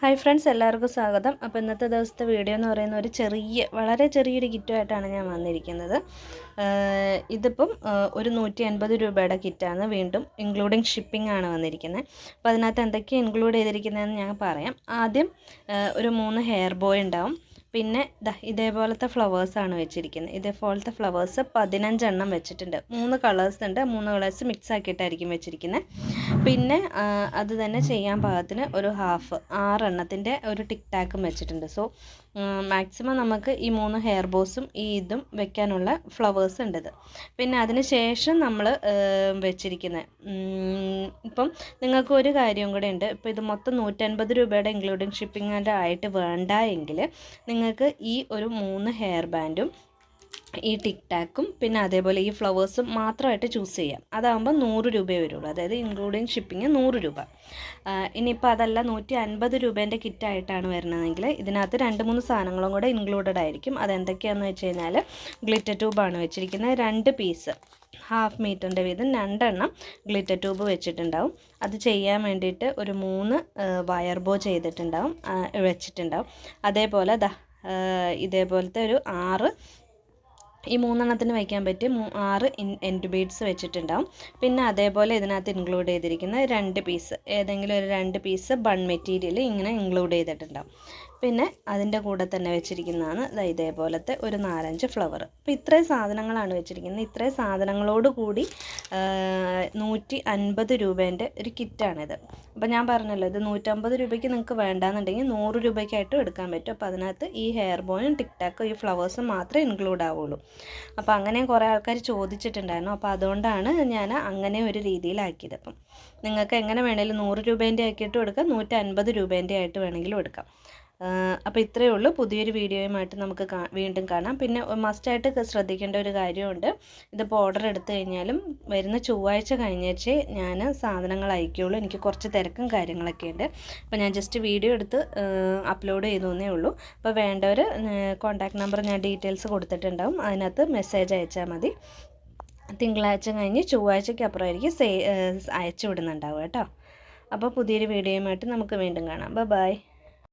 Hi friends, എല്ലാവർക്കും സ്വാഗതം. അപ്പോൾ ഇന്നത്തെ ദിവസത്തെ വീഡിയോ എന്ന് പറയുന്ന ഒരു വളരെ ചെറിയൊരു കിറ്റുമായിട്ടാണ് ഞാൻ വന്നിരിക്കുന്നത്. ഇതിപ്പം ഒരു 150 രൂപയുടെ കിറ്റാണ്, വീണ്ടും ഇൻക്ലൂഡിങ് ഷിപ്പിംഗ് ആണ് വന്നിരിക്കുന്നത്. അപ്പോൾ അതിനകത്ത് എന്തൊക്കെയാണ് ഇൻക്ലൂഡ് ചെയ്തിരിക്കുന്നതെന്ന് ഞാൻ പറയാം. ആദ്യം ഒരു 3 ഹെയർ ബോയ് ഉണ്ടാവും. പിന്നെ ഇതേപോലത്തെ ഫ്ലവേഴ്സാണ് വെച്ചിരിക്കുന്നത്. ഇതേപോലത്തെ ഫ്ലവേഴ്സ് 15 എണ്ണം വെച്ചിട്ടുണ്ട്. 3 കളേഴ്സ് ഉണ്ട്. 3 കളേഴ്സ് മിക്സ് ആക്കിയിട്ടായിരിക്കും വെച്ചിരിക്കുന്നത്. പിന്നെ അത് തന്നെ ചെയ്യാൻ പാകത്തിന് ഒരു 6 എണ്ണത്തിൻ്റെ ഒരു ടിക് ടാക്കും വെച്ചിട്ടുണ്ട്. സോ മാക്സിമം നമുക്ക് ഈ 3 ഹെയർ ബോസും ഇതും വെക്കാനുള്ള ഫ്ലവേഴ്സ് ഉണ്ട് ഇത്. പിന്നെ അതിന് ശേഷം നമ്മൾ വെച്ചിരിക്കുന്നത് ഇപ്പം നിങ്ങൾക്ക് ഒരു കാര്യം കൂടെ ഉണ്ട്. ഇപ്പോൾ ഇത് മൊത്തം 150 രൂപയുടെ ഇൻക്ലൂഡിങ് ഷിപ്പിംഗ് ആയിട്ട് വേണ്ട എങ്കിൽ നിങ്ങൾക്ക് ഈ ഒരു 3 ഹെയർ ബാൻഡും ഈ ടിക് ടാക്കും പിന്നെ അതേപോലെ ഈ ഫ്ലവേഴ്സും മാത്രമായിട്ട് ചൂസ് ചെയ്യാം. അതാകുമ്പോൾ 100 രൂപയെ വരുള്ളൂ, അതായത് ഇൻക്ലൂഡിങ് ഷിപ്പിംഗ് 100 രൂപ. ഇനിയിപ്പോൾ അതല്ല 150 രൂപേൻ്റെ കിറ്റായിട്ടാണ് വരുന്നതെങ്കിൽ ഇതിനകത്ത് 2-3 സാധനങ്ങളും കൂടെ ഇൻക്ലൂഡഡ് ആയിരിക്കും. അതെന്തൊക്കെയാണെന്ന് വെച്ച് കഴിഞ്ഞാൽ ഗ്ലിറ്റർ ട്യൂബാണ് വെച്ചിരിക്കുന്നത്. 2 പീസ് 1/2 മീറ്ററിൻ്റെ വീതം 2 എണ്ണം ഗ്ലിറ്റർ ട്യൂബ് വെച്ചിട്ടുണ്ടാവും. അത് ചെയ്യാൻ വേണ്ടിയിട്ട് ഒരു 3 വയർ ബോ വെച്ചിട്ടുണ്ടാവും. അതേപോലെ ഇതേപോലത്തെ ഒരു 6 ഈ 3 എണ്ണത്തിന് വയ്ക്കാൻ പറ്റിയ 6 എൻഡ് ബീഡ്സ് വെച്ചിട്ടുണ്ടാവും. പിന്നെ അതേപോലെ ഇതിനകത്ത് ഇൻക്ലൂഡ് ചെയ്തിരിക്കുന്ന 2 പീസ്, ഏതെങ്കിലും ഒരു 2 പീസ് ബൺ മെറ്റീരിയൽ ഇങ്ങനെ ഇൻക്ലൂഡ് ചെയ്തിട്ടുണ്ടാവും. പിന്നെ അതിൻ്റെ കൂടെ തന്നെ വെച്ചിരിക്കുന്നതാണ് ഇതേപോലത്തെ ഒരു 4-5 ഫ്ലവർ. അപ്പോൾ ഇത്രയും സാധനങ്ങളാണ് വെച്ചിരിക്കുന്നത്. ഇത്രയും സാധനങ്ങളോട് കൂടി 150 രൂപേൻ്റെ ഒരു കിറ്റാണിത്. അപ്പോൾ ഞാൻ പറഞ്ഞല്ലോ, ഇത് 150 രൂപയ്ക്ക് നിങ്ങൾക്ക് വേണ്ടാന്നുണ്ടെങ്കിൽ 100 രൂപയ്ക്കായിട്ടും എടുക്കാൻ പറ്റും. അപ്പോൾ അതിനകത്ത് ഈ ഹെയർ ബോയും ടിക് ടാക്കും ഈ ഫ്ലവേഴ്സും മാത്രമേ ഇൻക്ലൂഡ് ആവുള്ളൂ. അപ്പോൾ അങ്ങനെ കുറേ ആൾക്കാർ ചോദിച്ചിട്ടുണ്ടായിരുന്നു. അപ്പോൾ അതുകൊണ്ടാണ് ഞാൻ അങ്ങനെ ഒരു രീതിയിലാക്കിയത്. അപ്പം നിങ്ങൾക്ക് എങ്ങനെ വേണമെങ്കിലും 100 രൂപേൻ്റെ ആക്കിയിട്ടും എടുക്കാം, 150 രൂപേൻ്റെ ആയിട്ട് വേണമെങ്കിലും എടുക്കാം. അപ്പോൾ ഇത്രയേ ഉള്ളൂ. പുതിയൊരു വീഡിയോയുമായിട്ട് നമുക്ക് വീണ്ടും കാണാം. പിന്നെ മസ്റ്റായിട്ട് ശ്രദ്ധിക്കേണ്ട ഒരു കാര്യമുണ്ട്. ഇതിപ്പോൾ ഓർഡർ എടുത്തു കഴിഞ്ഞാലും വരുന്ന ചൊവ്വാഴ്ച കഴിഞ്ഞേച്ചേ ഞാൻ സാധനങ്ങൾ അയക്കുകയുള്ളൂ. എനിക്ക് കുറച്ച് തിരക്കും കാര്യങ്ങളൊക്കെ ഉണ്ട്. അപ്പോൾ ഞാൻ ജസ്റ്റ് വീഡിയോ എടുത്ത് അപ്ലോഡ് ചെയ്തേ ഉള്ളൂ. അപ്പോൾ വേണ്ടവർ കോൺടാക്ട് നമ്പർ ഞാൻ ഡീറ്റെയിൽസ് കൊടുത്തിട്ടുണ്ടാവും, അതിനകത്ത് മെസ്സേജ് അയച്ചാൽ മതി. തിങ്കളാഴ്ച കഴിഞ്ഞ് ചൊവ്വാഴ്ചയ്ക്ക് അപ്പുറമായിരിക്കും അയച്ചു വിടുന്നുണ്ടാവുക കേട്ടോ. അപ്പോൾ പുതിയൊരു വീഡിയോയുമായിട്ട് നമുക്ക് വീണ്ടും കാണാം. ബൈ.